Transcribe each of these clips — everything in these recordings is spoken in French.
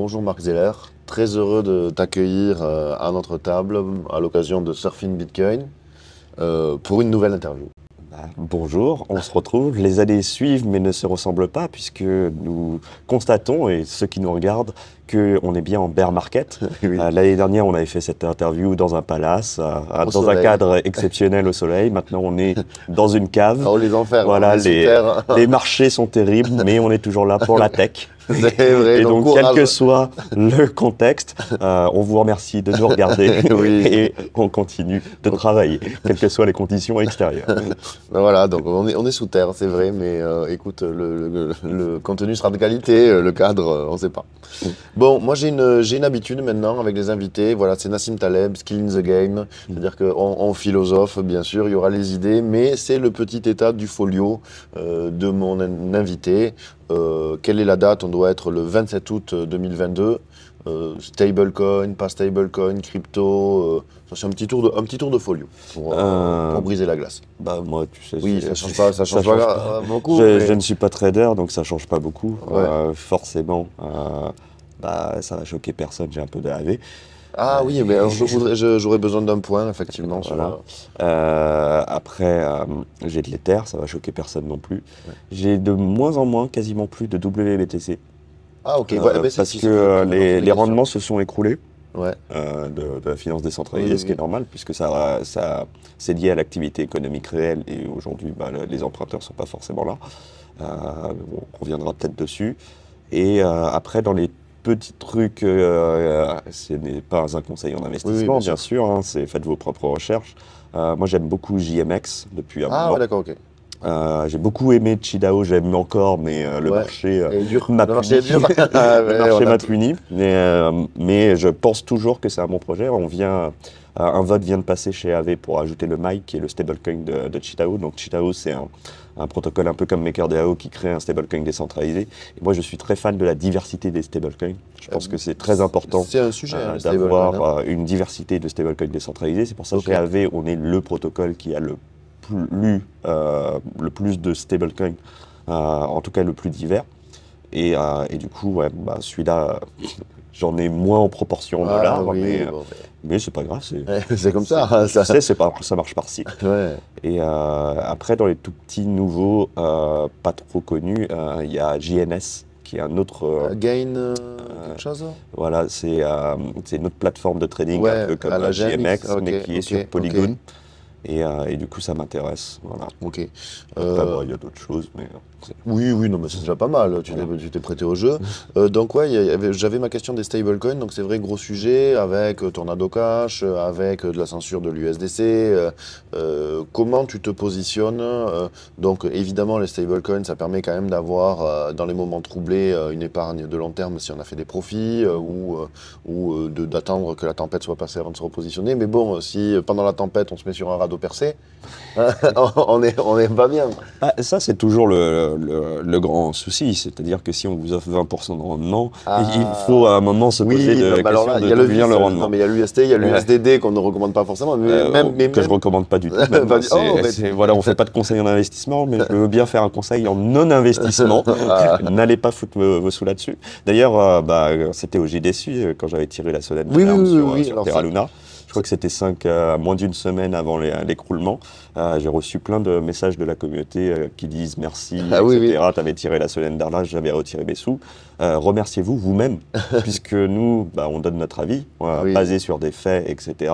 Bonjour Marc Zeller, très heureux de t'accueillir à notre table à l'occasion de Surfing Bitcoin pour une nouvelle interview. Bonjour, on se retrouve. Les années suivent mais ne se ressemblent pas puisque nous constatons, et ceux qui nous regardent, qu'on est bien en bear market. Oui. L'année dernière, on avait fait cette interview dans un palace, dans soleil. un cadre exceptionnel au soleil. Maintenant, on est dans une cave. Oh les enfers, Voilà, on est sous terre. les marchés sont terribles, mais on est toujours là pour la tech. C'est vrai, Et donc, courage. quel que soit le contexte, on vous remercie de nous regarder Oui. et on continue de travailler, quelles que soient les conditions extérieures. Ben voilà, donc on est sous terre, c'est vrai, mais écoute, le contenu sera de qualité, le cadre, on ne sait pas. Bon, moi j'ai une habitude maintenant avec les invités, voilà, c'est Nassim Taleb, Skill in the Game, c'est-à-dire qu'on philosophe, bien sûr, il y aura les idées, mais c'est le petit état du folio de mon invité. Quelle est la date? On doit être le 27 août 2022. Stablecoin, pas stablecoin, crypto, ça c'est un petit tour de folio pour briser la glace. Bah moi, tu sais, Oui, ça change pas beaucoup. Je mais- ne suis pas trader, donc ça change pas beaucoup. Ouais. Forcément, ça va choquer personne. J'ai un peu de AV. Ah oui, mais alors j'aurais besoin d'un point, effectivement. sur- Voilà. Après, j'ai de l'Ether, ça va choquer personne non plus. J'ai de moins en moins, quasiment plus de WBTC. Ah ok, ouais, mais Parce que les rendements se sont écroulés Ouais, de la finance décentralisée, Oui, ce qui est normal, puisque c'est lié à l'activité économique réelle, et aujourd'hui, les emprunteurs ne sont pas forcément là. On reviendra peut-être dessus. Et après, dans les petits trucs, ce n'est pas un conseil en investissement, bien bien sûr, hein, faites vos propres recherches. Moi, j'aime beaucoup JMX depuis un Ah moment. ouais, d'accord, ok. J'ai beaucoup aimé Chidao, j'aime encore, mais le Ouais. marché Et dur. m'a Le marché est puni. dur. Ah, mais Le marché on a- m'a puni. Mais je pense toujours que c'est un bon projet. Un vote vient de passer chez AV pour ajouter le MAI, qui est le stablecoin de Chidao. Donc Chidao, c'est un protocole un peu comme MakerDAO qui crée un stablecoin décentralisé. Et moi, je suis très fan de la diversité des stablecoins. Je pense que c'est très important C'est un sujet, hein, le stablecoin, hein. d'avoir une diversité de stablecoins décentralisés. C'est pour ça que Ok. chez AV, on est le protocole qui a le plus de stablecoins, en tout cas le plus divers. Et du coup, ouais, celui-là, j'en ai moins en proportion en Ah, dollars, oui, bon, mais c'est pas grave. c'est comme ça. hein, Tu ça. sais, ça marche par cycle. Ouais. Et après, dans les tout petits nouveaux, pas trop connus, il y a JNS, qui est un autre. Gain quelque chose? Voilà, c'est une autre plateforme de trading, Ouais, un peu comme à la JMX, GMX, mais ok, qui est ok, sur ok. Polygon. Et du coup, ça m'intéresse. Voilà. Ok. Après, il y a d'autres choses, mais Oui, non, mais c'est déjà pas mal. Tu t'es prêté au jeu. Donc ouais, j'avais ma question des stablecoins. Donc c'est vrai, gros sujet avec Tornado Cash, avec de la censure de l'USDC. Comment tu te positionnes? Donc évidemment, les stablecoins, ça permet quand même d'avoir dans les moments troublés une épargne de long terme si on a fait des profits ou d'attendre que la tempête soit passée avant de se repositionner. Mais bon, si pendant la tempête on se met sur un radeau percé, on est pas bien. ça, c'est toujours le grand souci. C'est-à-dire que si on vous offre 20% de rendement, il faut à un moment se poser non, la mais alors question là, de il y a d'où le vient VIF, le rendement. non, mais il y a l'UST, il y a l'USDD qu'on ne recommande pas forcément, mais Que je recommande pas du tout. Même. Pas du- oh, mais- Voilà, on fait pas de conseils en investissement, mais je veux bien faire un conseil en non-investissement. N'allez pas foutre vos sous là-dessus. D'ailleurs, c'était au JDSU quand j'avais tiré la sonnette Oui, d'alarme oui, sur alors Terra ça- Luna. Je crois que c'était moins d'une semaine avant l'écroulement. J'ai reçu plein de messages de la communauté qui disent merci, Ah oui, etc. Tu avais tiré la sonnette d'alarme, j'avais retiré mes sous. Remerciez-vous vous-même, puisque nous, on donne notre avis, Oui. basé sur des faits, etc.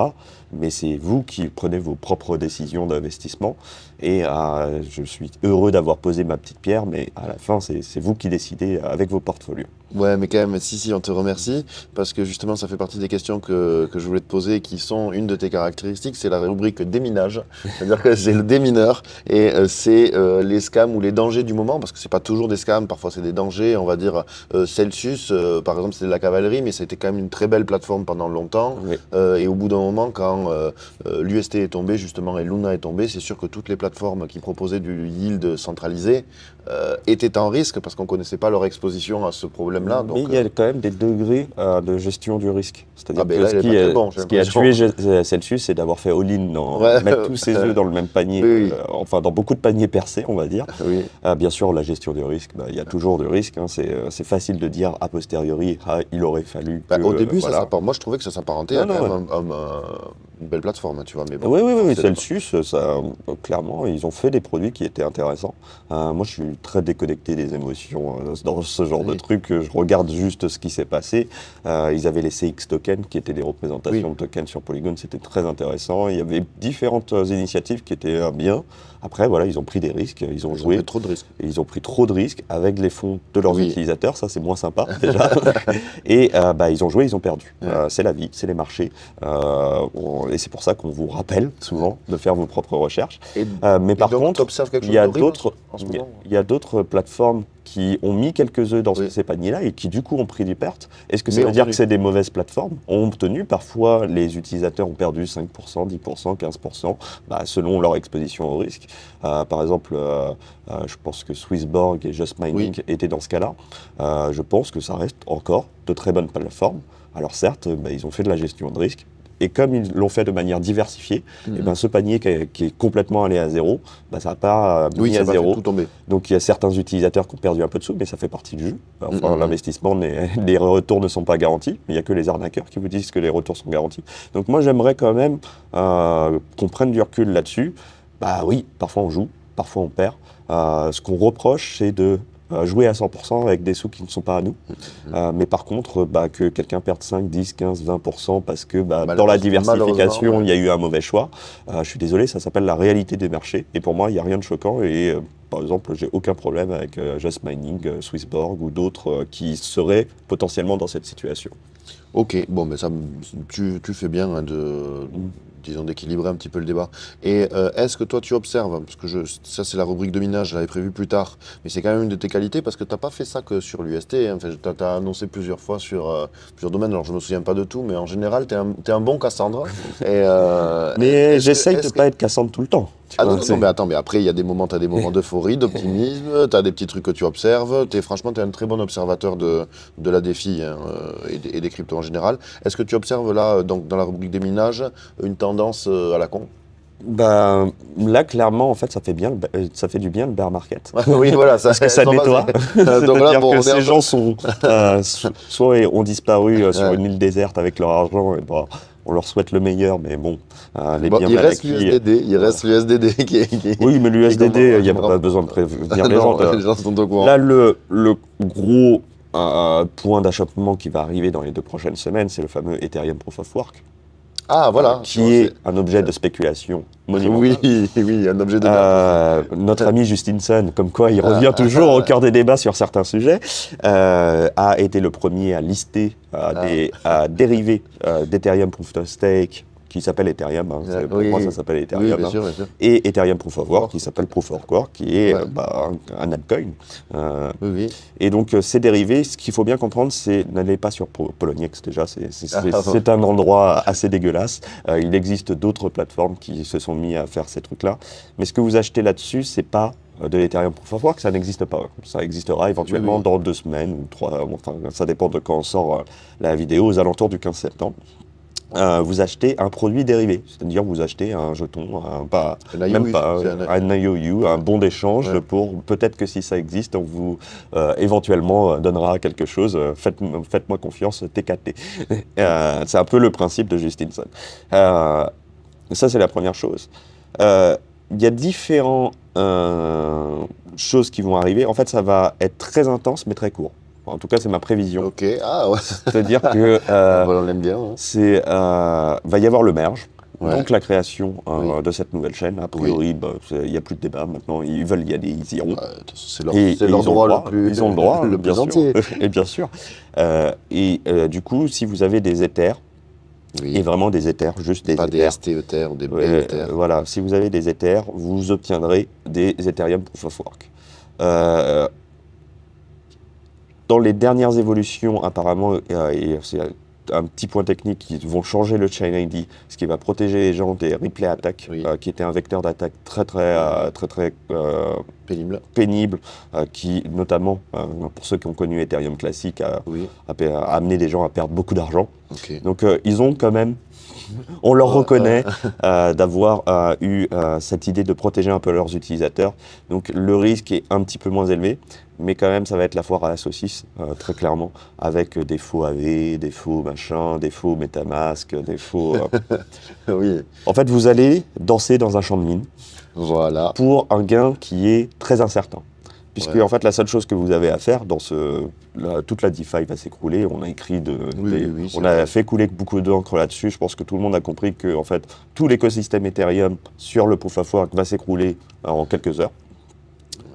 Mais c'est vous qui prenez vos propres décisions d'investissement. Et je suis heureux d'avoir posé ma petite pierre, mais à la fin, c'est vous qui décidez avec vos portfolios. Ouais, mais quand même, si, on te remercie, parce que justement, ça fait partie des questions que je voulais te poser, qui sont une de tes caractéristiques, c'est la rubrique déminage. C'est-à-dire que c'est le démineur, et c'est les scams ou les dangers du moment, parce que c'est pas toujours des scams, parfois c'est des dangers, on va dire, Celsius, par exemple, c'est de la cavalerie, mais c'était quand même une très belle plateforme pendant longtemps, Oui. et au bout d'un moment, quand l'UST est tombé, justement, et Luna est tombé, c'est sûr que toutes les plateformes qui proposaient du yield centralisé étaient en risque, parce qu'on connaissait pas leur exposition à ce problème-là. Mais il y a quand même des degrés de gestion du risque. C'est-à-dire Ah, ben que là, il est pas très bon, j'ai ce qui a l'impression. tué Celsius, c'est d'avoir fait all-in, Ouais. mettre tous ses œufs dans le même de paniers, Oui. enfin dans beaucoup de paniers percés, on va dire. Oui. Bien sûr, la gestion du risque, il y a toujours du risque. Hein. C'est facile de dire a posteriori, il aurait fallu Bah, que. au début, voilà. moi je trouvais que ça s'apparentait à Non, quand non, même une belle plateforme, hein, tu vois. Mais bon, Oui, oui, oui, c'est Celsius, ça, clairement, ils ont fait des produits qui étaient intéressants. Moi, je suis très déconnecté des émotions dans ce genre de Oui. truc. Je regarde juste ce qui s'est passé. Ils avaient les CX tokens, qui étaient des représentations Oui. de tokens sur Polygon. C'était très intéressant. Il y avait différentes initiatives qui étaient bien. Après, voilà, ils ont pris des risques. Ils ont Ils ont joué. pris trop de risques. Et ils ont pris trop de risques avec les fonds de leurs Oui. utilisateurs. Ça, c'est moins sympa, déjà. Et ils ont joué, ils ont perdu. Ouais. C'est la vie, c'est les marchés. Et c'est pour ça qu'on vous rappelle souvent de faire vos propres recherches. Mais par donc, contre, t'observes quelque il chose y a d'horrible d'autres en ce il y a- moment il y a d'autres plateformes qui ont mis quelques œufs dans Oui. ces paniers-là et qui du coup ont pris du perte. Est-ce que ça Mais veut ont dire tenu. que c'est des mauvaises plateformes? Ont tenu, parfois les utilisateurs ont perdu 5%, 10%, 15%, selon leur exposition au risque. Par exemple, je pense que Swissborg et Just Mining étaient dans ce cas-là. Je pense que ça reste encore de très bonnes plateformes. Alors certes, ils ont fait de la gestion de risque. Et comme ils l'ont fait de manière diversifiée, ce panier qui est complètement allé à zéro, ça n'a pas Oui, mis ça à va faire zéro. tout tomber. Donc il y a certains utilisateurs qui ont perdu un peu de sous, mais ça fait partie du jeu. Enfin, l'investissement, les retours ne sont pas garantis. Il n'y a que les arnaqueurs qui vous disent que les retours sont garantis. Donc moi, j'aimerais quand même qu'on prenne du recul là-dessus. Oui, parfois on joue, parfois on perd. Ce qu'on reproche, c'est de jouer à 100% avec des sous qui ne sont pas à nous. Mais par contre, que quelqu'un perde 5, 10, 15, 20% parce que dans la diversification, il y a eu un mauvais choix. Je suis désolé, ça s'appelle la réalité des marchés. Et pour moi, il n'y a rien de choquant. Et par exemple, j'ai aucun problème avec Just Mining, Swissborg ou d'autres qui seraient potentiellement dans cette situation. Ok, bon, mais ça, tu fais bien hein, disons, d'équilibrer un petit peu le débat. Et est-ce que toi, tu observes, parce que ça, c'est la rubrique de minage, je l'avais prévu plus tard, mais c'est quand même une de tes qualités, parce que tu n'as pas fait ça que sur l'UST, hein. Enfin, tu as annoncé plusieurs fois sur plusieurs domaines, alors je ne me souviens pas de tout, mais en général, tu es, un bon Cassandre. Mais j'essaye de ne pas être Cassandre tout le temps. Non, mais attends, mais après, il y a des moments, tu as des moments d'euphorie, d'optimisme, tu as des petits trucs que tu observes. Franchement, tu es un très bon observateur de la défi hein, et des cryptos en général. Est-ce que tu observes là, donc, dans la rubrique des minages, une tendance à la con? Là, clairement, en fait, ça fait du bien le bear market. Oui, voilà, parce que ça nettoie. Donc là, bon, ces gens sont soit ont disparu sur une île déserte avec leur argent. Et on leur souhaite le meilleur, mais bon, les biens il mal reste acquis. Reste l'USDD qui Oui, mais l'USDD, il n'y a pas besoin de prévenir les gens. Les gens sont au courant. Là, le gros point d'achoppement qui va arriver dans les 2 prochaines semaines, c'est le fameux Ethereum Proof of Work. Ah, voilà. Qui est un objet de spéculation monumental. Oui, un objet de notre ami Justinson, comme quoi il revient toujours au cœur des débats sur certains sujets, a été le premier à lister à dériver d'Ethereum Proof of Stake, qui s'appelle Ethereum. Pour moi, ça s'appelle Ethereum. Oui, bien sûr, bien sûr. Et Ethereum Proof of Work, qui s'appelle Proof of Work, qui est un altcoin. Et donc, ces dérivés, ce qu'il faut bien comprendre, c'est n'allez pas sur Poloniex déjà, c'est un endroit assez dégueulasse. Il existe d'autres plateformes qui se sont mis à faire ces trucs-là. Mais ce que vous achetez là-dessus, c'est pas de l'Ethereum Proof of Work, ça n'existe pas. Ça existera éventuellement dans 2 semaines ou 3, enfin, ça dépend de quand on sort la vidéo, aux alentours du 15 septembre. Vous achetez un produit dérivé, c'est-à-dire vous achetez un jeton, un IOU, un bon d'échange pour peut-être que si ça existe, on vous éventuellement donnera quelque chose. Faites-moi confiance, TKT. C'est un peu le principe de Justinson. Ça, c'est la première chose. Il y a différentes choses qui vont arriver. En fait, ça va être très intense, mais très court. En tout cas, c'est ma prévision. Ok, ah ouais. C'est-à-dire que on l'aime bien. Hein. Va y avoir le merge, donc la création de cette nouvelle chaîne. A priori, il n'y a plus de débat maintenant. Ils veulent y aller, ils iront. C'est leur droit le plus. Ils ont le droit, le plus entier. Et bien sûr. Du coup, si vous avez des Ethers, et vraiment des Ethers, juste des pas Ethers. Pas des ST Ethers ou des B Ethers. Voilà, si vous avez des Ethers, vous obtiendrez des Ethereum Proof of Work. Dans les dernières évolutions, apparemment, et c'est un petit point technique, qui vont changer le Chain ID, ce qui va protéger les gens des replay attacks, qui était un vecteur d'attaque très pénible, qui notamment, pour ceux qui ont connu Ethereum classique, a amené des gens à perdre beaucoup d'argent. Okay. Donc ils ont quand même, on leur reconnaît d'avoir eu cette idée de protéger un peu leurs utilisateurs. Donc le risque est un petit peu moins élevé, mais quand même ça va être la foire à la saucisse, très clairement, avec des faux AV, des faux machins, des faux MetaMask, des faux... Oui. En fait, vous allez danser dans un champ de mine. Voilà. Pour un gain qui est très incertain. Puisque en fait, la seule chose que vous avez à faire dans toute la DeFi va s'écrouler. On a écrit on a fait couler beaucoup d'encre là-dessus. Je pense que tout le monde a compris que en fait, tout l'écosystème Ethereum sur le Proof of Work va s'écrouler en quelques heures.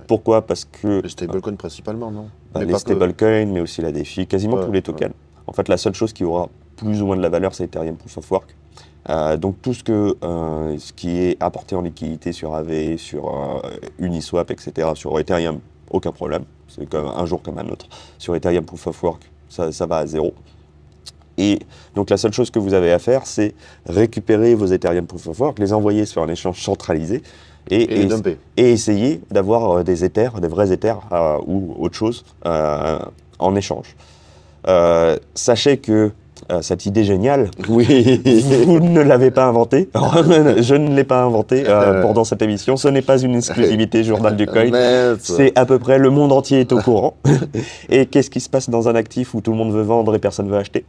Pourquoi? Parce que... Les stablecoins principalement, non? Les stablecoins, mais aussi la DeFi, quasiment tous les tokens. En fait, la seule chose qui aura plus ou moins de la valeur, c'est Ethereum Proof of Work. Donc tout ce qui est apporté en liquidité sur AV, sur Uniswap, etc., sur Ethereum, aucun problème. C'est comme un jour comme un autre. Sur Ethereum Proof of Work, ça va à zéro. Et donc la seule chose que vous avez à faire, c'est récupérer vos Ethereum Proof of Work, les envoyer sur un échange centralisé et essayer d'avoir des Ethers, des vrais Ethers ou autre chose en échange. Sachez que cette idée géniale, vous ne l'avez pas inventée. Je ne l'ai pas inventée pendant cette émission. Ce n'est pas une exclusivité Journal du Coin. C'est à peu près le monde entier est au courant. Et qu'est-ce qui se passe dans un actif où tout le monde veut vendre et personne ne veut acheter?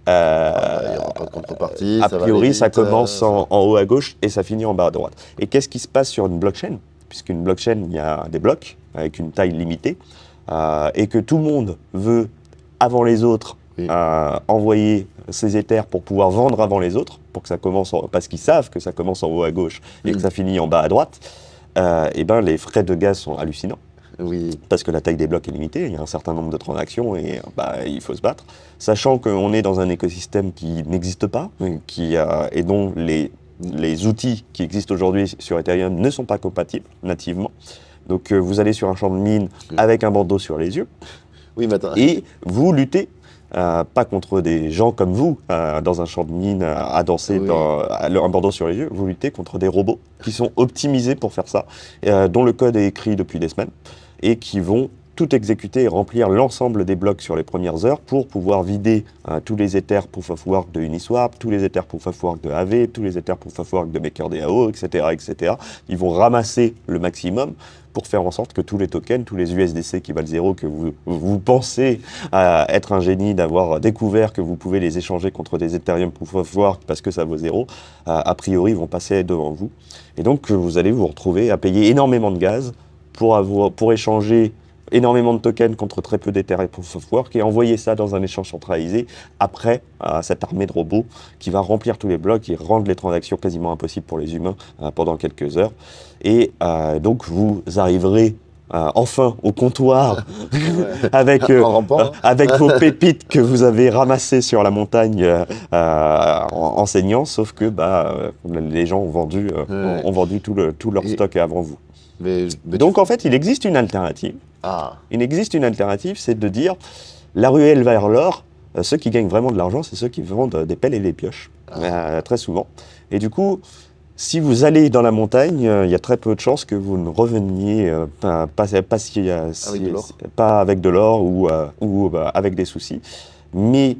Il n'y aura pas de contrepartie. A priori, ça commence en haut à gauche et ça finit en bas à droite. Et qu'est-ce qui se passe sur une blockchain? Puisqu'une blockchain, il y a des blocs avec une taille limitée et que tout le monde veut, avant les autres, envoyer ses Ethers pour pouvoir vendre avant les autres, pour que ça commence parce qu'ils savent que ça commence en haut à gauche et que ça finit en bas à droite, et ben les frais de gaz sont hallucinants. Parce que la taille des blocs est limitée, il y a un certain nombre de transactions et il faut se battre. Sachant qu'on est dans un écosystème qui n'existe pas, et dont les outils qui existent aujourd'hui sur Ethereum ne sont pas compatibles nativement. Donc vous allez sur un champ de mine avec un bandeau sur les yeux, et vous luttez pas contre des gens comme vous, dans un champ de mine, à danser un bandeau sur les yeux. Vous luttez contre des robots qui sont optimisés pour faire ça, dont le code est écrit depuis des semaines, et qui vont tout exécuter et remplir l'ensemble des blocs sur les premières heures pour pouvoir vider tous les Ethers Proof of Work de Uniswap, tous les Ethers Proof of Work de AV, tous les Ethers Proof of Work de MakerDAO, etc., etc. Ils vont ramasser le maximum pour faire en sorte que tous les tokens, tous les USDC qui valent zéro, que vous pensez être un génie d'avoir découvert que vous pouvez les échanger contre des Ethereum Proof of Work parce que ça vaut zéro, a priori vont passer devant vous. Et donc vous allez vous retrouver à payer énormément de gaz pour échanger énormément de tokens contre très peu d'Ethereum Proof of Work et envoyer ça dans un échange centralisé après cette armée de robots qui va remplir tous les blocs et rendre les transactions quasiment impossibles pour les humains pendant quelques heures. Et donc vous arriverez enfin au comptoir avec vos pépites que vous avez ramassées sur la montagne en saignant, sauf que les gens ont vendu tout leur stock avant vous. Donc en fait, il existe une alternative. Il existe une alternative, c'est de dire la ruelle vers l'or, ceux qui gagnent vraiment de l'argent, c'est ceux qui vendent des pelles et des pioches, très souvent. Et du coup, si vous allez dans la montagne, il y a très peu de chances que vous ne reveniez pas avec de l'or ou avec des soucis. Mais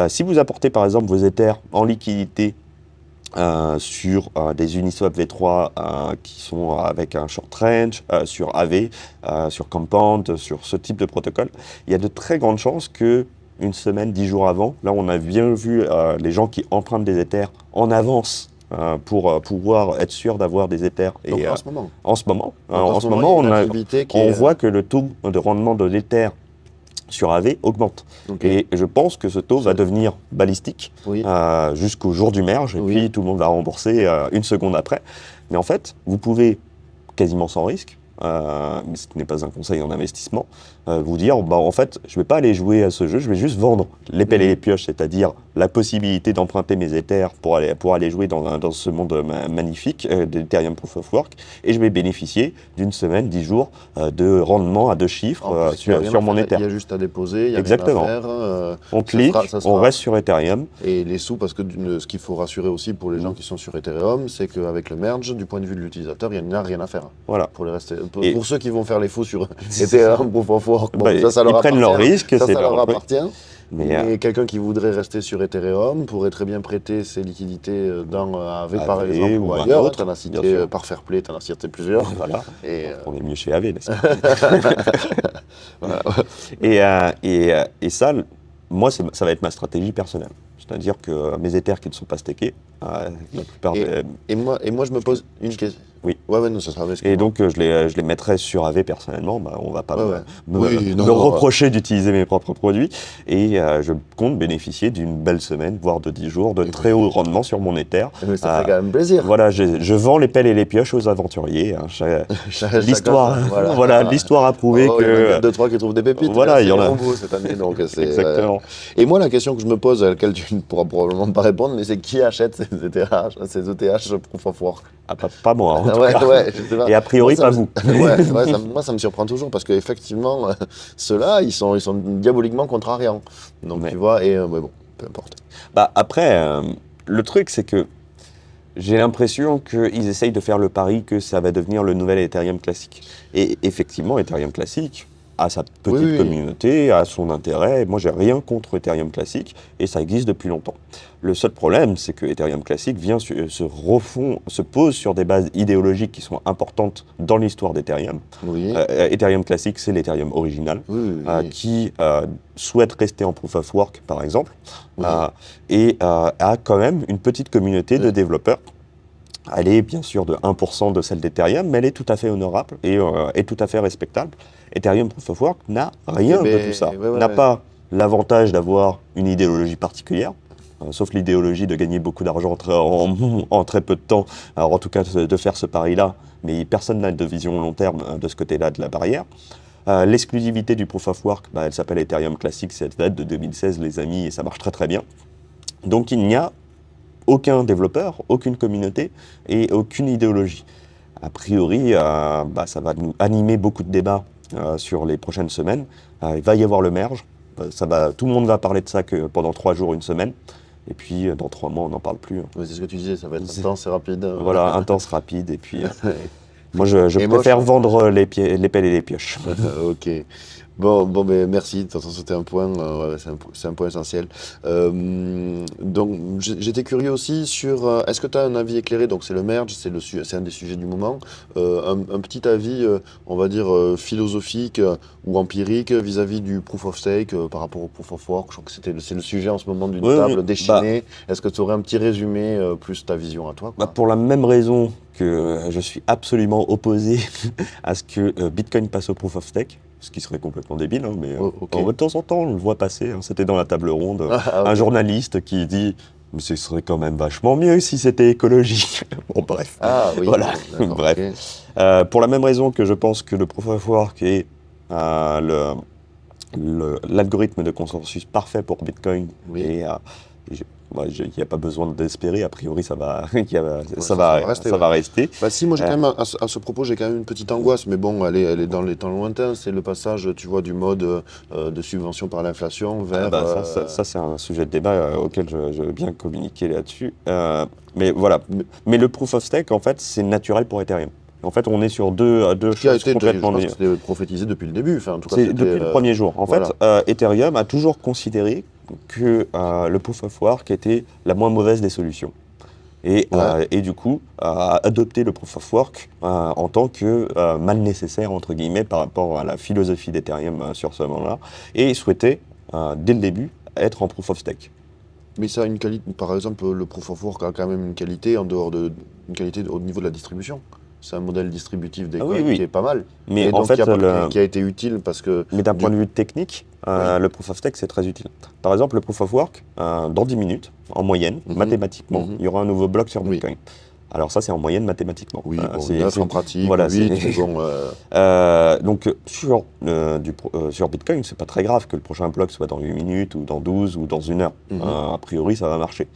si vous apportez par exemple vos Ethers en liquidité sur des Uniswap V3 qui sont avec un short range, sur AV, sur Compound, sur ce type de protocole, il y a de très grandes chances que une semaine, 10 jours avant, là on a bien vu les gens qui empruntent des Ethers en avance pour pouvoir être sûr d'avoir des Ethers. Et en ce moment, on voit que le taux de rendement de l'Ether sur AV augmente. Et je pense que ce taux va devenir balistique jusqu'au jour du merge, et puis tout le monde va rembourser une seconde après. Mais en fait, vous pouvez, quasiment sans risque, mais ce n'est pas un conseil en investissement, vous dire, en fait, je ne vais pas aller jouer à ce jeu, je vais juste vendre les pelles et les pioches, c'est-à-dire la possibilité d'emprunter mes Ethers pour aller jouer dans ce monde magnifique d'Ethereum Proof of Work, et je vais bénéficier d'une semaine, 10 jours de rendement à 2 chiffres sur mon Ether. Il y a juste à déposer, il y a Exactement. rien à faire. On clique, on reste sur Ethereum. Et les sous, parce que ce qu'il faut rassurer aussi pour les gens qui sont sur Ethereum, c'est qu'avec le merge, du point de vue de l'utilisateur, il n'y a rien à faire. Voilà. Pour Et- pour ceux qui vont faire les faux sur Ethereum, Proof of Work, bon, Bah, ça leur ils prennent leurs appartient. risques, Ça c'est leur leur... oui. appartient. Mais Mais quelqu'un qui voudrait rester sur Ethereum pourrait très bien prêter ses liquidités dans AV par AV exemple ou ou un ailleurs. autre, Tu en as bien cité sûr. par Fairplay, tu en as cité plusieurs. voilà, Et, on est mieux chez AV, n'est-ce pas? voilà. Et ça, moi, ça va être ma stratégie personnelle. C'est-à-dire que mes Ethers qui ne sont pas stakés, la plupart Et- des... Et moi, je me pose une question. Oui. Ouais, non, ça sera. Et donc, je les mettrai sur AV personnellement. Bah, on va pas Ouais, ouais. me Oui, non, me non, reprocher d'utiliser mes propres produits. Et je compte bénéficier d'une belle semaine, voire de 10 jours, de très haut rendement sur mon Ether. Mais ça fait quand même plaisir. Voilà, je vends les pelles et les pioches aux aventuriers. Hein. L'histoire, Chacun, voilà, l'histoire a prouvé Oh, il y en a que... bien deux, trois qui trouvent des pépites. Voilà, Là, il y en a. c'est beau cette année. Donc c'est, Exactement. Et moi, la question que je me pose, à laquelle tu ne pourras probablement pas répondre, mais c'est qui achète ces ETH Proof of Work? Ah, pas moi, en tout Ouais, cas. ouais, je sais pas. Et a priori, Moi, ça pas me- vous. Ouais, moi, ça me surprend toujours parce qu'effectivement, ceux-là, ils sont diaboliquement contrariants. Donc, Ouais. tu vois, et mais bon, peu importe. Bah, après, le truc, c'est que j'ai l'impression qu'ils essayent de faire le pari que ça va devenir le nouvel Ethereum classique. Et effectivement, Ethereum classique a sa petite Oui, oui. communauté, a son intérêt. Moi, j'ai rien contre Ethereum classique et ça existe depuis longtemps. Le seul problème, c'est que Ethereum classique se pose sur des bases idéologiques qui sont importantes dans l'histoire d'Ethereum. Oui, Ethereum classique, c'est l'Ethereum original. oui, oui, oui. Qui souhaite rester en proof of work, par exemple, Oui. et a quand même une petite communauté de Oui. développeurs. Elle est bien sûr de 1% de celle d'Ethereum, mais elle est tout à fait honorable et tout à fait respectable. Ethereum Proof of Work n'a rien Eh de ben, tout ça. ouais, ouais, N'a ouais. pas l'avantage d'avoir une idéologie particulière, sauf l'idéologie de gagner beaucoup d'argent en très peu de temps. Alors en tout cas, de faire ce pari-là, mais personne n'a de vision long terme de ce côté-là de la barrière. L'exclusivité du Proof of Work, elle s'appelle Ethereum Classic, cette date de 2016, les amis, et ça marche très très bien. Donc il n'y a aucun développeur, aucune communauté et aucune idéologie. A priori, ça va nous animer beaucoup de débats sur les prochaines semaines. Il va y avoir le merge. Tout le monde va parler de ça que pendant 3 jours, une semaine. Et puis, dans 3 mois, on n'en parle plus. Ouais, c'est ce que tu disais, ça va être intense et rapide. Voilà, intense, rapide. Et puis, moi, je Et moi, préfère je- vendre les pelles et les pioches. Ok. Bon, ben, merci. De toute façon, c'était un point, ouais, c'est un point essentiel. Donc, j'étais curieux aussi sur. Est-ce que tu as un avis éclairé? Donc, c'est le merge, c'est un des sujets du moment. Un petit avis, on va dire, philosophique ou empirique vis-à-vis du proof of stake par rapport au proof of work. Je crois que c'est le sujet en ce moment d'une Oui, table oui. déchaînée. Est-ce que tu aurais un petit résumé, plus ta vision à toi, quoi? Pour la même raison que je suis absolument opposé à ce que Bitcoin passe au proof of stake, ce qui serait complètement débile, hein, mais Oh, ok. de temps en temps, on le voit passer. Hein. C'était dans la table ronde, Ah, un ok. journaliste qui dit « Mais ce serait quand même vachement mieux si c'était écologique. » Bon, bref. Ah oui. Voilà. D'accord, Bref. ok. Pour la même raison que je pense que le proof of work est l'algorithme de consensus parfait pour Bitcoin, Oui. et il n'y a pas besoin d'espérer, a priori ça va, ça va rester, ça va rester. Bah si, moi j'ai quand même, à ce propos, j'ai quand même une petite angoisse, mais bon, elle est dans les temps lointains, c'est le passage, tu vois, du mode de subvention par l'inflation vers... Ça, c'est un sujet de débat auquel je veux bien communiquer là-dessus. Mais voilà. Mais le proof of stake, en fait, c'est naturel pour Ethereum. En fait, on est sur deux qui a choses été, je complètement pense que différentes. c'était prophétisé depuis le début, enfin en tout cas C'est c'était, depuis le premier jour. En voilà. fait, Ethereum a toujours considéré que le proof of work était la moins mauvaise des solutions. Et du coup, a adopté le proof of work en tant que mal nécessaire, entre guillemets, par rapport à la philosophie d'Ethereum sur ce moment-là, et souhaitait, dès le début, être en proof of stake. Mais ça a une qualité, par exemple, le proof of work a quand même une qualité en dehors une qualité au niveau de la distribution. C'est un modèle distributif des coins oui. qui est pas mal. Mais Et en donc, fait, qui a été utile parce que... mais d'un point de vue technique, le proof of stake, c'est très utile. Par exemple, le proof of work, dans 10 minutes, en moyenne, mathématiquement, il y aura un nouveau bloc sur Bitcoin. Alors ça, c'est en moyenne mathématiquement. Oui, bon, 9 en pratique, voilà, 8, c'est- bon... donc sur Bitcoin, c'est pas très grave que le prochain bloc soit dans 8 minutes ou dans 12 ou dans 1 heure. A priori, ça va marcher.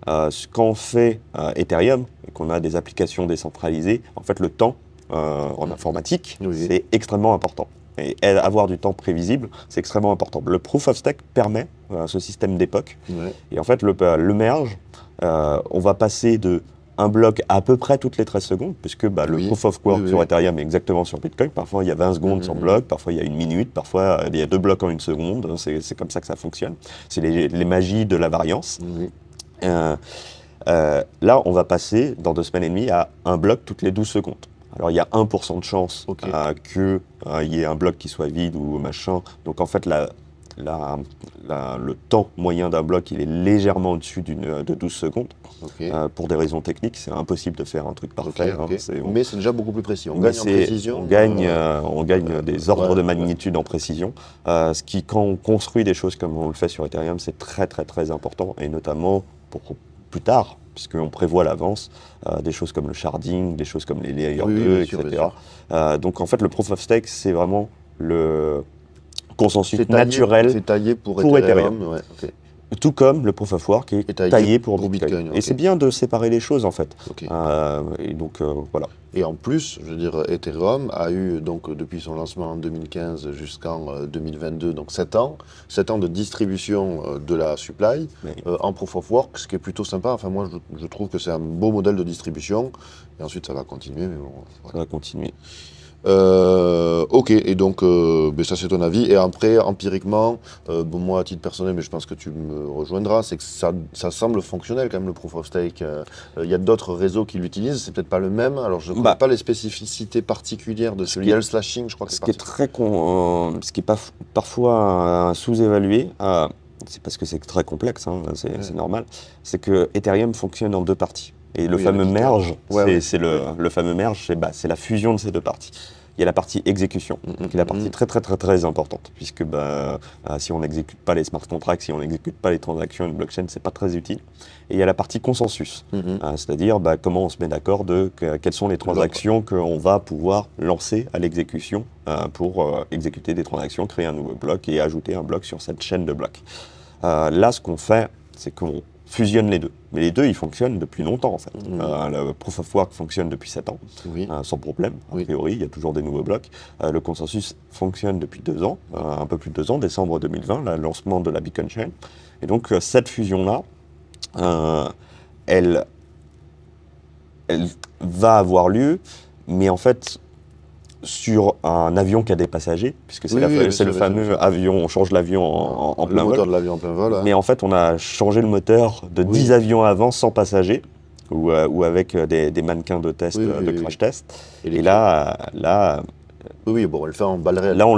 Quand on fait Ethereum et qu'on a des applications décentralisées, en fait, le temps en informatique, c'est extrêmement important. Et avoir du temps prévisible, c'est extrêmement important. Le proof of stake permet ce système d'époque. Ouais. Et en fait, le merge, on va passer de un bloc à peu près toutes les 13 secondes, puisque le Oui. proof of work Oui, sur oui. Ethereum est exactement sur Bitcoin. Parfois, il y a 20 secondes sans bloc, parfois, il y a 1 minute, parfois, il y a 2 blocs en 1 seconde. C'est comme ça que ça fonctionne. C'est les magies de la variance. Oui. Là, on va passer, dans 2 semaines et demie, à un bloc toutes les 12 secondes. Alors, il y a 1% de chance Ok. qu'il y ait un bloc qui soit vide ou machin. Donc, en fait, le temps moyen d'un bloc, il est légèrement au-dessus de 12 secondes. Ok. Pour des raisons techniques, c'est impossible de faire un truc parfait. Ok, ok. Hein, Mais c'est déjà beaucoup plus précis. On mais gagne en précision. on gagne des ordres ouais, de magnitude en précision. Ce qui, quand on construit des choses comme on le fait sur Ethereum, c'est très très très important, et notamment pour plus tard, puisqu'on prévoit à l'avance des choses comme le sharding, des choses comme les layer 2, Oui, bien etc. sûr, bien Donc en fait, le proof of stake, c'est vraiment le consensus C'est taillé, naturel c'est taillé pour pour Ethereum. Ouais, ok. tout comme le proof of work est Et taillé taillé pour pour Bitcoin. Bitcoin, Et ok. c'est bien de séparer les choses en fait. Ok. Et donc voilà. Et en plus, je veux dire, Ethereum a eu, donc, depuis son lancement en 2015 jusqu'en 2022, donc 7 ans, 7 ans de distribution de la supply Mais en proof of work, ce qui est plutôt sympa. Enfin, moi, je trouve que c'est un beau modèle de distribution. Et ensuite, ça va continuer. Mais bon, voilà. ça va continuer. Ok, et donc ben ça c'est ton avis. Et après, empiriquement, bon, moi à titre personnel, mais je pense que tu me rejoindras, c'est que ça semble fonctionnel quand même le proof of stake. Il y a d'autres réseaux qui l'utilisent, c'est peut-être pas le même. Alors je ne connais pas les spécificités particulières de celui. Il y a le slashing, je crois que c'est ce qui est parfois sous-évalué, c'est parce que c'est très complexe, hein, c'est normal, c'est que Ethereum fonctionne en 2 parties. Et le Oui, fameux avec merge, ouais, c'est le fameux merge, c'est la fusion de ces 2 parties. Il y a la partie exécution, qui est la partie très très très très importante, puisque si on n'exécute pas les smart contracts, si on n'exécute pas les transactions, une blockchain, c'est pas très utile. Et il y a la partie consensus, c'est-à-dire comment on se met d'accord quelles sont les transactions qu'on va pouvoir lancer à l'exécution pour exécuter des transactions, créer un nouveau bloc et ajouter un bloc sur cette chaîne de blocs. Là, ce qu'on fait, c'est qu'on fusionne les deux. Mais les deux, ils fonctionnent depuis longtemps, en fait. Le Proof of Work fonctionne depuis 7 ans, Oui. sans problème. A priori, il y a toujours des nouveaux blocs. Le consensus fonctionne depuis 2 ans, un peu plus de 2 ans, décembre 2020, le lancement de la Beacon Chain. Et donc, cette fusion-là, elle va avoir lieu, mais en fait, sur un avion qui a des passagers, puisque c'est le fameux avion, on change l'avion en plein vol. Le moteur de l'avion en plein vol. Hein. Mais en fait, on a changé le moteur de 10 avions avant sans passagers, ou avec des mannequins de test, de crash test. Et là, oui, bon, on le fait en balle réelle. Là, on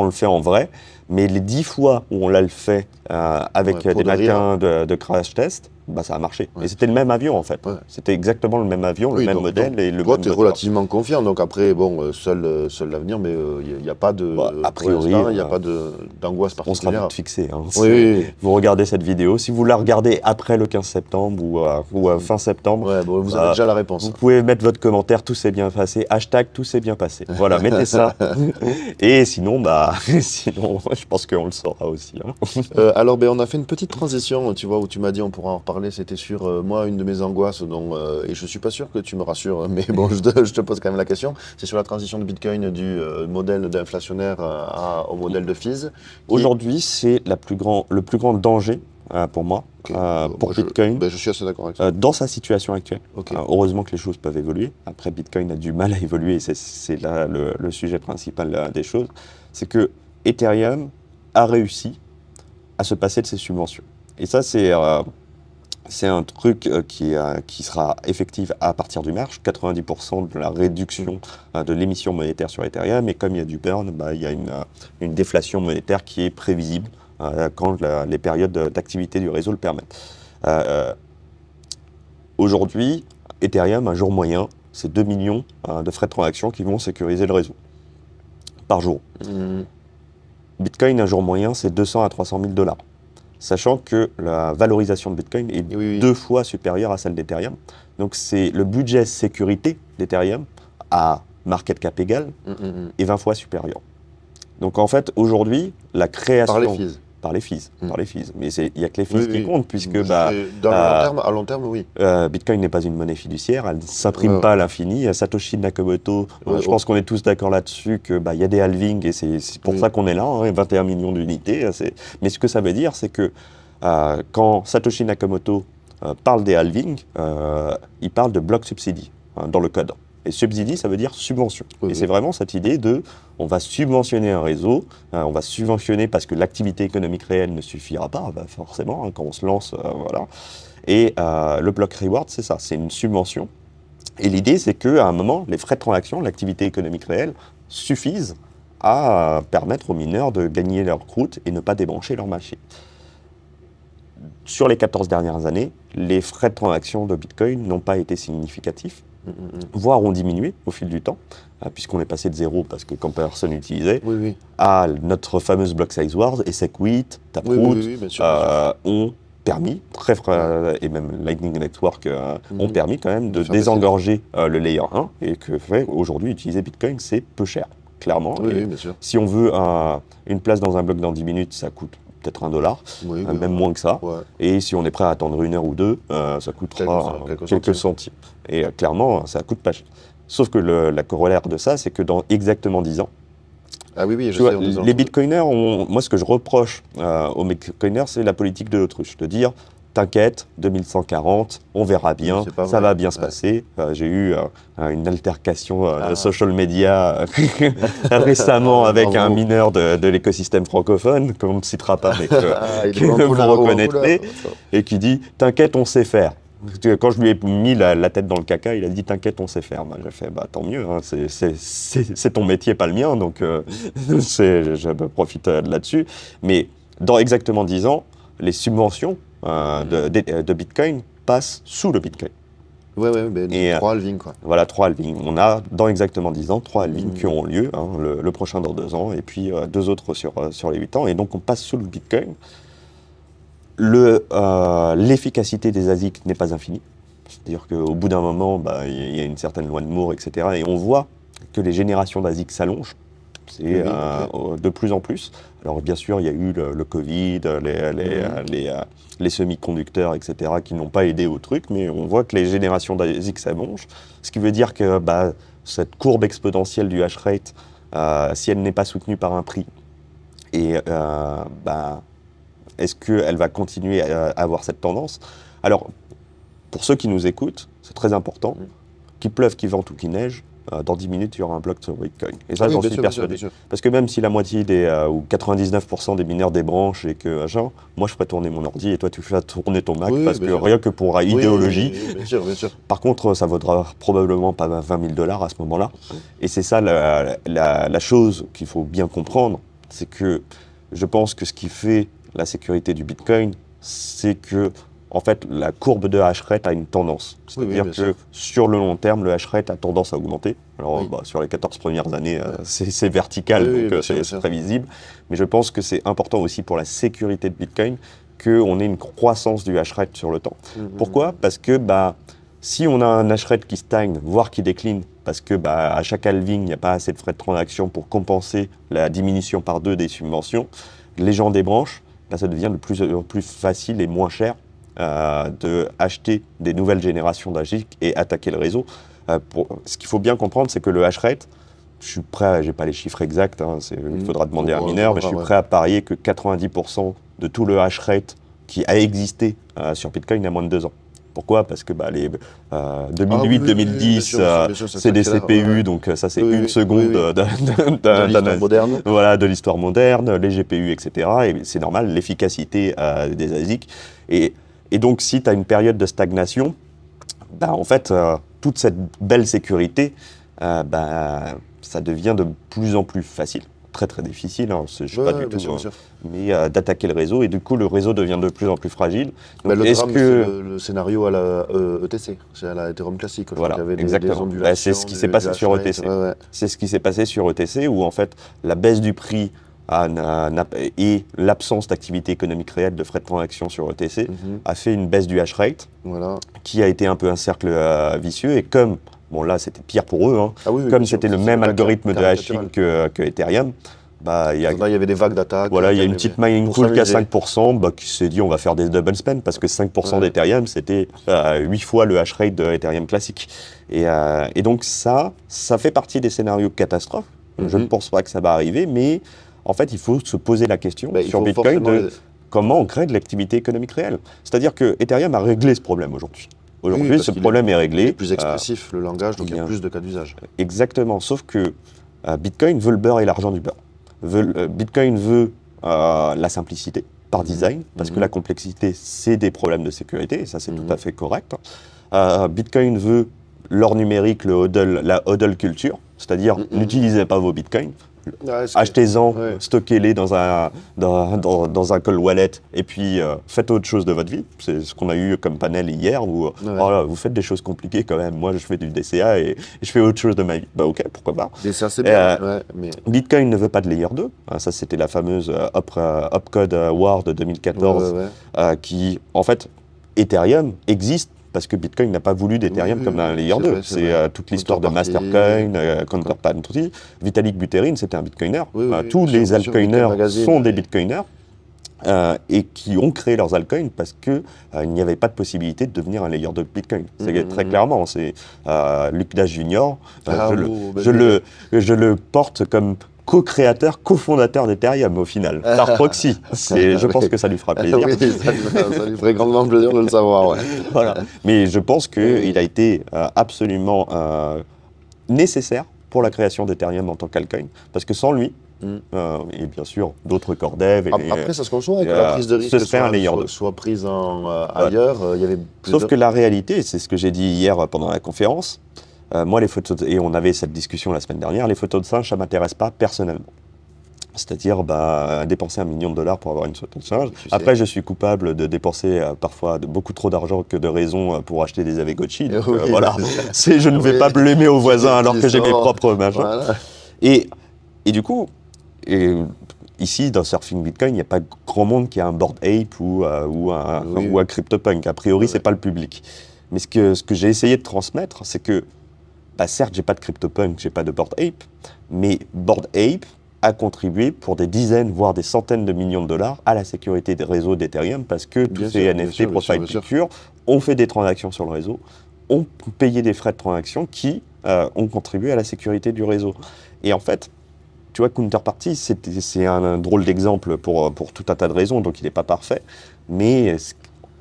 le fait en vrai. Mais les 10 fois où on l'a fait avec des mannequins de crash test, ça a marché. Et c'était le même avion en fait. C'était exactement le même avion, le même modèle et le toi, même tu es moteur. relativement confiant. Donc après, bon, seul l'avenir, mais il n'y a pas de. A priori, il n'y a pas d'angoisse on sera particulière. vite fixé. Hein. Oui. Vous regardez cette vidéo. Si vous la regardez après le 15 septembre ou fin septembre, vous avez déjà la réponse. Vous pouvez mettre votre commentaire, tout s'est bien passé. Hashtag tout s'est bien passé. Voilà, mettez ça. Et sinon, sinon, je pense qu'on le saura aussi. Hein. Alors, on a fait une petite transition, tu vois, où tu m'as dit on pourra en reparler. C'était sur moi, une de mes angoisses, et je suis pas sûr que tu me rassures, mais bon, je te pose quand même la question. C'est sur la transition de Bitcoin du modèle d'inflationnaire au modèle de fees. Aujourd'hui, c'est le plus grand danger pour moi, pour Bitcoin. Je suis assez d'accord avec ça. Dans sa situation actuelle. Okay. Heureusement que les choses peuvent évoluer. Après, Bitcoin a du mal à évoluer, et c'est là le sujet principal des choses. C'est que Ethereum a réussi à se passer de ses subventions. Et ça, c'est un truc qui sera effectif à partir du mars. 90% de la réduction de l'émission monétaire sur Ethereum. Et comme il y a du burn, il y a une déflation monétaire qui est prévisible quand les périodes d'activité du réseau le permettent. Aujourd'hui, Ethereum, un jour moyen, c'est 2 millions de frais de transaction qui vont sécuriser le réseau par jour. Bitcoin, un jour moyen, c'est 200 à 300 000 $. Sachant que la valorisation de Bitcoin est 2 fois supérieure à celle d'Ethereum. Donc c'est le budget sécurité d'Ethereum à market cap égal est 20 fois supérieur. Donc en fait, aujourd'hui, la création... Par les fees. Par les fees. Mais il n'y a que les fees qui comptent, puisque... à long terme, oui. Bitcoin n'est pas une monnaie fiduciaire, elle ne s'imprime pas à l'infini. Satoshi Nakamoto, je pense qu'on est tous d'accord là-dessus, qu'il y a des halvings, et c'est pour ça qu'on est là, 21 millions d'unités. Mais ce que ça veut dire, c'est que quand Satoshi Nakamoto parle des halvings, il parle de block subsidy dans le code. Et subsidy, ça veut dire subvention. Oui, et c'est vraiment cette idée de, on va subventionner un réseau, on va subventionner parce que l'activité économique réelle ne suffira pas, forcément, quand on se lance, voilà. Et le block reward, c'est ça, c'est une subvention. Et l'idée, c'est qu'à un moment, les frais de transaction, l'activité économique réelle, suffisent à permettre aux mineurs de gagner leur croûte et ne pas débrancher leur machine. Sur les 14 dernières années, les frais de transaction de Bitcoin n'ont pas été significatifs, voire ont diminué au fil du temps, puisqu'on est passé de 0, parce que quand personne n'utilisait, à notre fameuse Block Size Wars, et SegWit, Taproot, ont permis, et même Lightning Network ont permis quand même de désengorger le Layer 1, et que fait aujourd'hui utiliser Bitcoin, c'est peu cher, clairement. Bien sûr. Si on veut une place dans un bloc dans 10 minutes, ça coûte peut-être $1, même moins que ça. Et si on est prêt à attendre 1 heure ou 2, ça coûtera quelques centimes. Et clairement, ça coûte pas cher. Sauf que la corollaire de ça, c'est que dans exactement 10 ans, les bitcoiners, moi ce que je reproche aux bitcoiners, c'est la politique de l'autruche, de dire t'inquiète, 2140, on verra bien, ça va bien se passer. J'ai eu une altercation social media récemment avec un mineur de l'écosystème francophone, qu'on ne citera pas, mais que vous reconnaîtrez, et qui dit t'inquiète, on sait faire. Quand je lui ai mis la tête dans le caca, il a dit t'inquiète, on sait faire. J'ai fait tant mieux, hein, c'est ton métier, pas le mien, donc je profite là-dessus. Mais dans exactement 10 ans, les subventions de Bitcoin passent sous le Bitcoin. Et 3 halvings, quoi. Voilà, 3 halvings. On a, dans exactement 10 ans, 3 halvings qui auront lieu, hein, le prochain dans 2 ans, et puis 2 autres sur les 8 ans. Et donc, on passe sous le Bitcoin. L'efficacité des ASIC n'est pas infinie. C'est-à-dire qu'au bout d'un moment, il y a une certaine loi de Moore, etc. Et on voit que les générations d'ASIC s'allongent. C'est de plus en plus. Alors bien sûr, il y a eu le Covid, les semi-conducteurs, etc., qui n'ont pas aidé au truc, mais on voit que les générations d'ASIC s'allongent. Ce qui veut dire que cette courbe exponentielle du hash rate, si elle n'est pas soutenue par un prix, est-ce qu'elle va continuer à avoir cette tendance? Alors, pour ceux qui nous écoutent, c'est très important, qu'il pleuve, qu'il vente ou qu'il neige, dans 10 minutes, il y aura un bloc sur Bitcoin. Et ça, j'en suis persuadé. Parce que même si la moitié ou 99% des mineurs débranchent et que, moi, je ferai tourner mon ordi et toi, tu fais tourner ton Mac, parce que rien que pour idéologie. Bien sûr. Par contre, ça vaudra probablement pas $20 000 à ce moment-là. Et c'est ça la chose qu'il faut bien comprendre, c'est que je pense que ce qui fait la sécurité du Bitcoin, c'est que en fait, la courbe de hash rate a une tendance. C'est-à-dire que sur le long terme, le hash rate a tendance à augmenter. Alors, sur les 14 premières années, c'est vertical, donc c'est très visible. Mais je pense que c'est important aussi pour la sécurité de Bitcoin qu'on ait une croissance du hash rate sur le temps. Pourquoi? Parce que si on a un hash rate qui stagne, voire qui décline, parce que à chaque halving, il n'y a pas assez de frais de transaction pour compenser la diminution par 2 des subventions, les gens débranchent, ça devient de plus en plus facile et moins cher de acheter des nouvelles générations d'ASIC et attaquer le réseau. Ce qu'il faut bien comprendre, c'est que le hash rate, je suis prêt, j'ai pas les chiffres exacts, il faudra demander à un mineur, mais je suis prêt à parier que 90% de tout le hash rate qui a existé sur Bitcoin il y a moins de 2 ans. Pourquoi? Parce que les 2008-2010, c'est des CPU, donc ça c'est une seconde de l'histoire moderne. Voilà, de l'histoire moderne, les GPU, etc. Et c'est normal, l'efficacité des ASIC. Et donc, si tu as une période de stagnation, en fait, toute cette belle sécurité, ça devient de plus en plus facile. Très, très difficile, je ne sais pas du tout, mais d'attaquer le réseau. Et du coup, le réseau devient de plus en plus fragile. Donc, le drame, c'est le scénario à la ETC, c'est à la Ethereum classique. Voilà, exactement. C'est ce qui s'est passé sur ETC. C'est ce qui s'est passé sur ETC, où en fait, la baisse du prix et l'absence d'activité économique réelle de frais de transaction sur ETC a fait une baisse du hash rate, qui a été un peu un cercle vicieux. Et comme, là c'était pire pour eux, comme c'était le même algorithme de hashing que Ethereum, il y avait des vagues d'attaques. Voilà, il y a une petite mining pool qui a 5%, qui s'est dit on va faire des double spend, parce que 5% d'Ethereum c'était 8 fois le hash rate de Ethereum classique. Et donc ça fait partie des scénarios catastrophes. Je ne pense pas que ça va arriver, mais en fait, il faut se poser la question sur Bitcoin comment on crée de l'activité économique réelle. C'est-à-dire que Ethereum a réglé ce problème aujourd'hui. Aujourd'hui, parce ce qu'il problème est Il réglé. est plus expressif, le langage, donc il y a plus de cas d'usage. Exactement, sauf que Bitcoin veut le beurre et l'argent du beurre. Bitcoin veut la simplicité par design, parce que la complexité, c'est des problèmes de sécurité, et ça c'est tout à fait correct. Bitcoin veut l'or numérique, la hodl culture, c'est-à-dire n'utilisez pas vos bitcoins, achetez-en, stockez-les dans un cold wallet, et puis faites autre chose de votre vie. C'est ce qu'on a eu comme panel hier, où vous faites des choses compliquées quand même. Moi, je fais du DCA et je fais autre chose de ma vie. Bah ok, pourquoi pas. DCA, c'est bien. Mais... Bitcoin ne veut pas de layer 2. Ça, c'était la fameuse Opcode War de 2014, qui, en fait, Ethereum existe parce que Bitcoin n'a pas voulu d'Ethereum comme un layer 2. C'est toute l'histoire de Mastercoin, Counterparty. Vitalik Buterin, c'était un Bitcoiner. Tous les altcoiners sont des Bitcoiners et qui ont créé leurs altcoins parce qu'il n'y avait pas de possibilité de devenir un layer 2 de Bitcoin. C'est très clairement, c'est Luc Dash Jr. Je le porte comme co-créateur, cofondateur d'Ethereum au final, par proxy. Je pense que ça lui fera plaisir. Oui, ça lui ferait grandement plaisir de le savoir. Voilà. Mais je pense qu'il a été absolument nécessaire pour la création d'Ethereum en tant qu'altcoin, parce que sans lui, et bien sûr d'autres corps dev. Après, ça se conçoit avec la prise de risque soit prise ailleurs. Il y avait Sauf que la réalité, c'est ce que j'ai dit hier pendant la conférence. Moi, les photos, et on avait cette discussion la semaine dernière, les photos de singes, ça ne m'intéresse pas personnellement. C'est-à-dire dépenser $1 million pour avoir une photo de singe. Après, je suis coupable de dépenser parfois beaucoup trop d'argent que de raison pour acheter des Avegotchi. Donc voilà, je ne vais pas blâmer aux voisins alors que j'ai mes propres machins. Voilà. Et du coup, ici, dans Surfing Bitcoin, il n'y a pas grand monde qui a un Bored Ape ou un CryptoPunk. A priori, ce n'est pas le public. Mais ce que j'ai essayé de transmettre, c'est que certes, j'ai pas de CryptoPunk, j'ai pas de Bored Ape, mais Bored Ape a contribué pour des dizaines, voire des centaines de millions de dollars à la sécurité des réseaux d'Ethereum parce que tous ces NFT, Profile Picture, ont fait des transactions sur le réseau, ont payé des frais de transaction qui ont contribué à la sécurité du réseau. Et en fait, tu vois, Counterparty, c'est un drôle d'exemple pour tout un tas de raisons, donc il n'est pas parfait, mais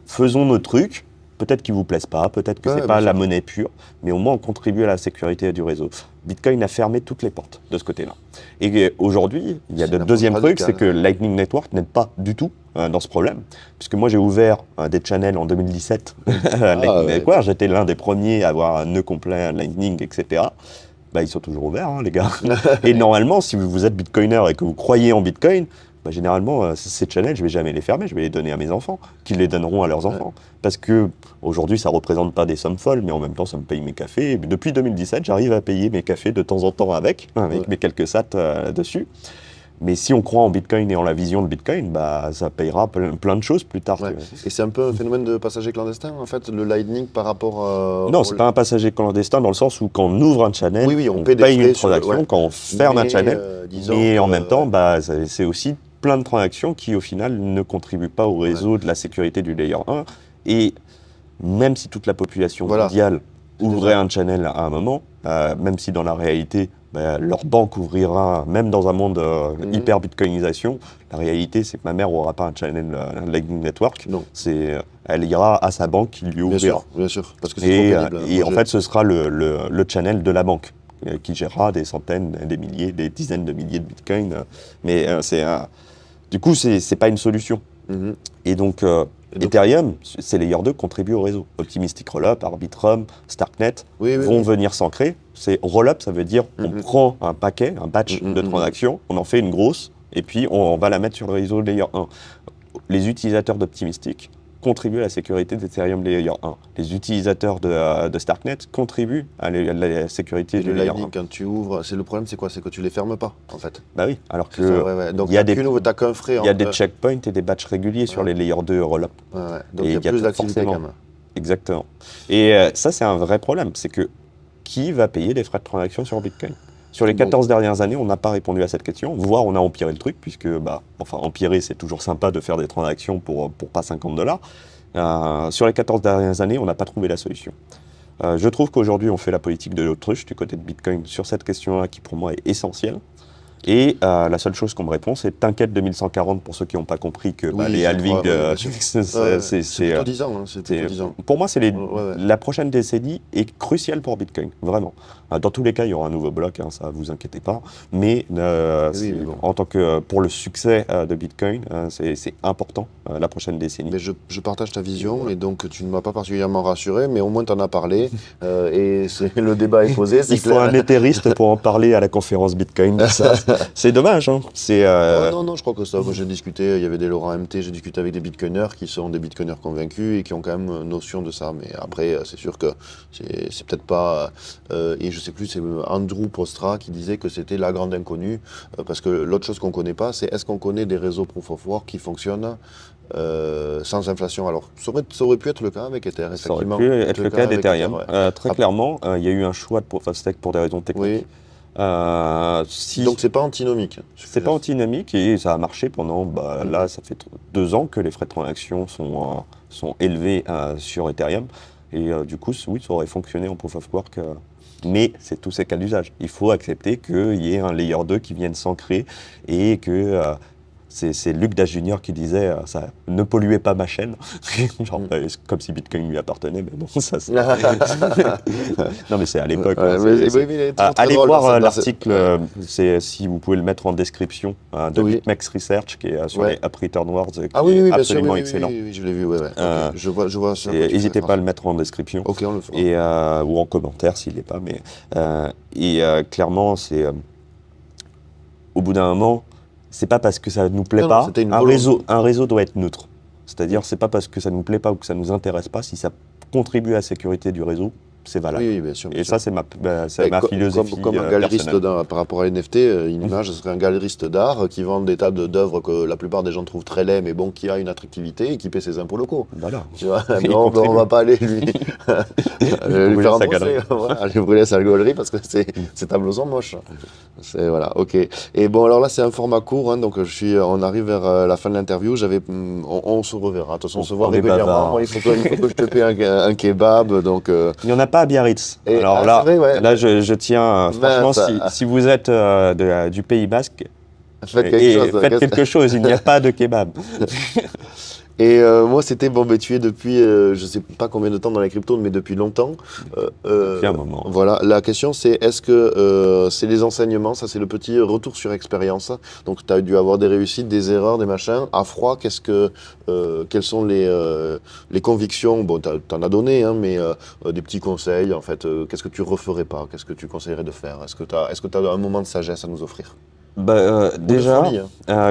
faisons nos trucs. Peut-être qu'ils ne vous plaisent pas, peut-être que ce n'est pas la monnaie pure, mais au moins on contribue à la sécurité du réseau. Bitcoin a fermé toutes les portes de ce côté-là. Et aujourd'hui, il y a le deuxième truc, c'est que Lightning Network n'aide pas du tout dans ce problème. Puisque moi j'ai ouvert des channels en 2017 Lightning Network, j'étais l'un des premiers à avoir un nœud complet Lightning, etc. Ils sont toujours ouverts, les gars. Et normalement, si vous êtes Bitcoiner et que vous croyez en Bitcoin, généralement, ces channels, je ne vais jamais les fermer, je vais les donner à mes enfants, qui les donneront à leurs enfants. Parce que aujourd'hui, ça ne représente pas des sommes folles, mais en même temps, ça me paye mes cafés. Et depuis 2017, j'arrive à payer mes cafés de temps en temps avec mes quelques sats dessus. Mais si on croit en Bitcoin et en la vision de Bitcoin, ça payera plein de choses plus tard. Et c'est un peu un phénomène de passager clandestin, en fait, le Lightning par rapport Non, c'est pas un passager clandestin dans le sens où quand on ouvre un channel, on paye une transaction, quand on ferme un channel, et en même temps, c'est aussi plein de transactions qui, au final, ne contribuent pas au réseau de la sécurité du Layer 1. Et même si toute la population mondiale ouvrait un channel à un moment, même si dans la réalité, leur banque ouvrira, même dans un monde hyper bitcoinisation, la réalité, c'est que ma mère n'aura pas un channel Lightning Network. Non. Elle ira à sa banque qui lui ouvrira. Bien sûr, parce que c'est trop pénible. Et en fait, ce sera le channel de la banque qui gérera des centaines, des milliers, des dizaines de milliers de bitcoins. Mais du coup, c'est pas une solution. Et donc, Ethereum, ces Layer 2 contribuent au réseau. Optimistic Rollup, Arbitrum, Starknet vont venir s'ancrer. Rollup, ça veut dire on prend un paquet, un batch de transactions, on en fait une grosse, et puis on va la mettre sur le réseau Layer 1. Les utilisateurs d'Optimistic contribuent à la sécurité d'Ethereum Layer 1. Les utilisateurs de Starknet contribuent à la sécurité du Layer 1. Quand tu ouvres, le problème, c'est quoi? C'est que tu les fermes pas, en fait. Oui, alors que donc il y a des checkpoints et des batchs réguliers sur les Layer 2 Rollup. Donc il y a plus d'activité quand même. Exactement. Et ça, c'est un vrai problème. C'est que qui va payer les frais de transaction sur Bitcoin? Sur les 14 dernières années, on n'a pas répondu à cette question, voire on a empiré le truc, puisque, empirer, c'est toujours sympa de faire des transactions pour pas $50. Sur les 14 dernières années, on n'a pas trouvé la solution. Je trouve qu'aujourd'hui, on fait la politique de l'autruche du côté de Bitcoin sur cette question-là, qui pour moi est essentielle. Et la seule chose qu'on me répond, c'est t'inquiète 2140 pour ceux qui n'ont pas compris que les halvings, c'est plutôt 10 ans. Hein, c'est plutôt 10 ans. Pour moi, la prochaine décennie est cruciale pour Bitcoin, vraiment. Dans tous les cas, il y aura un nouveau bloc, hein, ça vous inquiétez pas. Mais en tant que pour le succès de Bitcoin, c'est important la prochaine décennie. Mais je partage ta vision et donc tu ne m'as pas particulièrement rassuré, mais au moins tu en as parlé et le débat est posé. Il faut un éthériste pour en parler à la conférence Bitcoin. C'est dommage. Hein. Non, je crois que ça. Moi, j'ai discuté, il y avait des Laurent MT, j'ai discuté avec des Bitcoiners qui sont des Bitcoiners convaincus et qui ont quand même notion de ça. Mais après, c'est sûr que c'est peut-être pas. Et je sais plus, c'est Andrew Postra qui disait que c'était la grande inconnue. Parce que l'autre chose qu'on connaît pas, c'est est-ce qu'on connaît des réseaux Proof of Work qui fonctionnent sans inflation. Alors, ça aurait pu être le cas avec Ether, effectivement. Ça aurait pu être le cas d'Ethereum. Très clairement, il y a eu un choix de Proof of Stake pour des raisons techniques. Oui. Donc c'est pas antinomique. C'est pas antinomique et ça a marché pendant, là ça fait 2 ans que les frais de transaction sont élevés sur Ethereum et du coup oui ça aurait fonctionné en Proof of Work. Mais c'est tous ces cas d'usage. Il faut accepter qu'il y ait un layer 2 qui vienne s'ancrer et que c'est Luc Dash Junior qui disait ça ne polluez pas ma chaîne. Genre, comme si Bitcoin lui appartenait, mais bon, ça c'est. Non, mais c'est à l'époque. Allez voir l'article, si vous pouvez le mettre en description, de BitMEX Research qui est sur les Up Return Wars, qui est absolument excellent. Oui, je l'ai vu, je vois ça. N'hésitez pas à le mettre en description. Ok, on le fera. Ou en commentaire s'il n'est pas. Mais, clairement, c'est. Au bout d'un moment, c'est pas parce que ça nous plaît pas. Un réseau doit être neutre. C'est-à-dire, c'est pas parce que ça nous plaît pas ou que ça nous intéresse pas, si ça contribue à la sécurité du réseau, c'est valable. Oui, bien sûr. Et ça, c'est ma philosophie comme un galeriste par rapport à NFT, une image, ce serait un galeriste d'art qui vend des tas d'œuvres que la plupart des gens trouvent très laids, mais bon, qui a une attractivité et qui paie ses impôts locaux. Voilà. Tu vois, on va pas aller lui faire un procès. Voilà, lui brûler sa galerie parce que ces tableaux sont moches. Voilà, ok. Et bon, alors là, c'est un format court, hein, donc on arrive vers la fin de l'interview. On se reverra. De toute façon, on se voit régulièrement. Il faut que je te paie un kebab. Donc, il n'y en a pas à Biarritz. Alors là, je tiens, franchement, si vous êtes du Pays Basque, faites quelque chose, il n'y a pas de kebab. Et moi, c'était tu es depuis, je sais pas combien de temps dans la crypto, mais depuis longtemps. Depuis un moment. Voilà, la question c'est, est-ce que c'est les enseignements, ça c'est le petit retour sur expérience. Donc tu as dû avoir des réussites, des erreurs, des machins. À froid, quelles sont les convictions? Bon, tu en as donné, hein, mais des petits conseils, en fait. Qu'est-ce que tu referais pas? Qu'est-ce que tu conseillerais de faire? Est-ce que tu as un moment de sagesse à nous offrir? Déjà,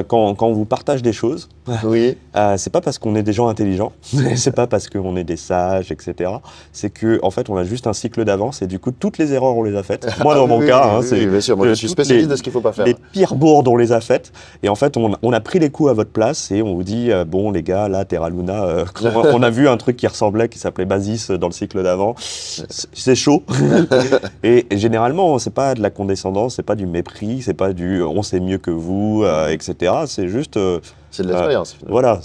quand on vous partage des choses, c'est pas parce qu'on est des gens intelligents, c'est pas parce qu'on est des sages, etc. C'est que en fait, on a juste un cycle d'avance et du coup, toutes les erreurs on les a faites. Moi, dans mon cas, c'est bien sûr. Moi, je suis spécialiste de ce qu'il faut pas faire. Les pires bourdes, on les a faites. Et en fait, on a pris les coups à votre place et on vous dit bon, les gars, là, Terra Luna, on a vu un truc qui ressemblait, qui s'appelait Basis dans le cycle d'avant. C'est chaud. Et généralement, c'est pas de la condescendance, c'est pas du mépris, c'est pas du on sait mieux que vous, etc. C'est juste. C'est de l'expérience. Voilà,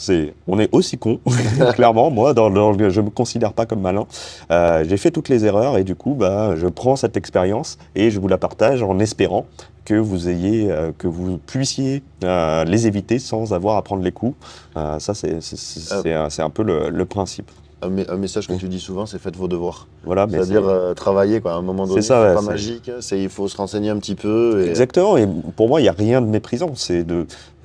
on est aussi con, clairement. Moi, je me considère pas comme malin. J'ai fait toutes les erreurs et du coup, je prends cette expérience et je vous la partage en espérant que vous puissiez les éviter sans avoir à prendre les coups. Ça, c'est un peu le principe. Un message que tu dis souvent, c'est faites vos devoirs. Voilà, c'est-à-dire travailler, quoi. À un moment donné, c'est pas magique. Il faut se renseigner un petit peu. Exactement. Et pour moi, il n'y a rien de méprisant.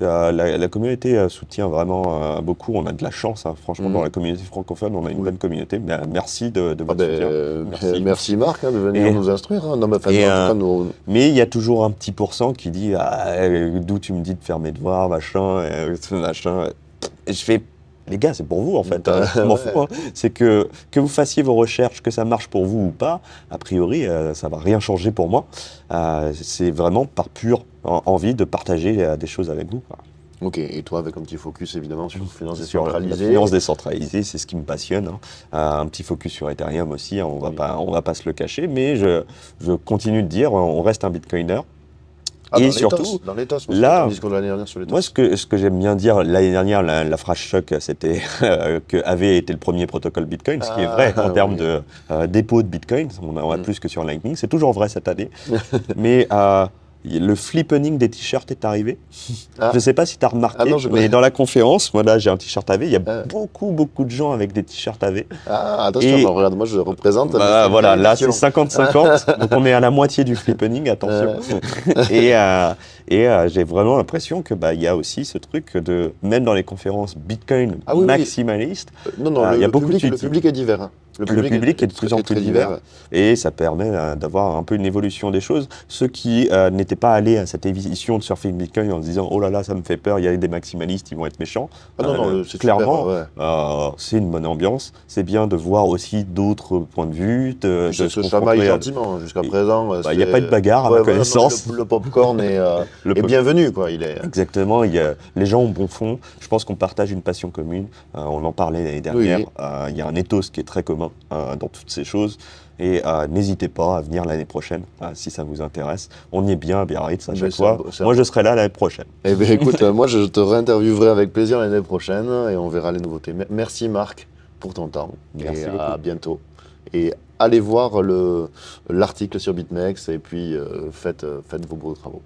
La communauté soutient vraiment beaucoup. On a de la chance, hein. Franchement, dans la communauté francophone, on a une bonne communauté. Merci de votre soutien. Merci Marc de venir nous instruire. Hein. Non, mais il y a toujours un petit pourcent qui dit d'où tu me dis de faire mes devoirs, machin. Et je fais. Les gars, c'est pour vous en fait, je m'en fous. Hein. C'est que vous fassiez vos recherches, que ça marche pour vous ou pas, a priori, ça va rien changer pour moi. C'est vraiment par pure envie de partager des choses avec vous. Quoi. Ok, et toi avec un petit focus évidemment sur finance décentralisée. La finance décentralisée, c'est ce qui me passionne. Hein. Un petit focus sur Ethereum aussi, hein, on va pas se le cacher, mais je continue de dire, on reste un bitcoiner. Et surtout, dans les TOS, là, discours de l'année dernière sur les TOS. Moi, ce que j'aime bien dire, l'année dernière, la phrase choc, c'était que AV était le premier protocole Bitcoin, ce qui est vrai en termes de dépôt de Bitcoin. On a plus que sur Lightning. C'est toujours vrai cette année. Mais il le flippening des t-shirts est arrivé. Ah. Je ne sais pas si tu as remarqué, Ah non, je- mais dans la conférence, moi là j'ai un t-shirt AV, il y a Ah. beaucoup de gens avec des t-shirts AV. Ah, attention, Et- non, regarde, moi je représente. Bah, mais voilà, une là c'est émission. 50-50, donc on est à la moitié du flippening, attention. J'ai vraiment l'impression que il y a aussi ce truc de, même dans les conférences Bitcoin Ah oui, oui. maximalistes, Non, non, il y a le beaucoup public, de le public est divers. Hein. Le public est de plus en plus très divers. Et ça permet d'avoir un peu une évolution des choses. Ceux qui n'étaient pas allés à cette édition de Surfing Bitcoin en se disant oh là là, ça me fait peur, il y a des maximalistes, ils vont être méchants. Ah non, non, c'est clairement, super, ouais. c'est une bonne ambiance. C'est bien de voir aussi d'autres points de vue. De Ça se se chamaille confronter à- gentiment jusqu'à présent. Il n'y a pas de bagarre à ma voilà, non, connaissance. le popcorn est Le est pop- bienvenu, quoi. Il est. Exactement, les gens ont bon fond. Je pense qu'on partage une passion commune. On en parlait l'année dernière. Oui. Il y a un ethos qui est très commun dans toutes ces choses. Et n'hésitez pas à venir l'année prochaine si ça vous intéresse. On y est bien à Biarritz à Mais chaque c'est fois. Moi, je serai là l'année prochaine. Eh bien, écoute, moi, je te réinterviewerai avec plaisir l'année prochaine et on verra les nouveautés. Merci, Marc, pour ton temps. Merci et beaucoup. à bientôt. Et allez voir l'article sur BitMEX et puis faites vos beaux travaux.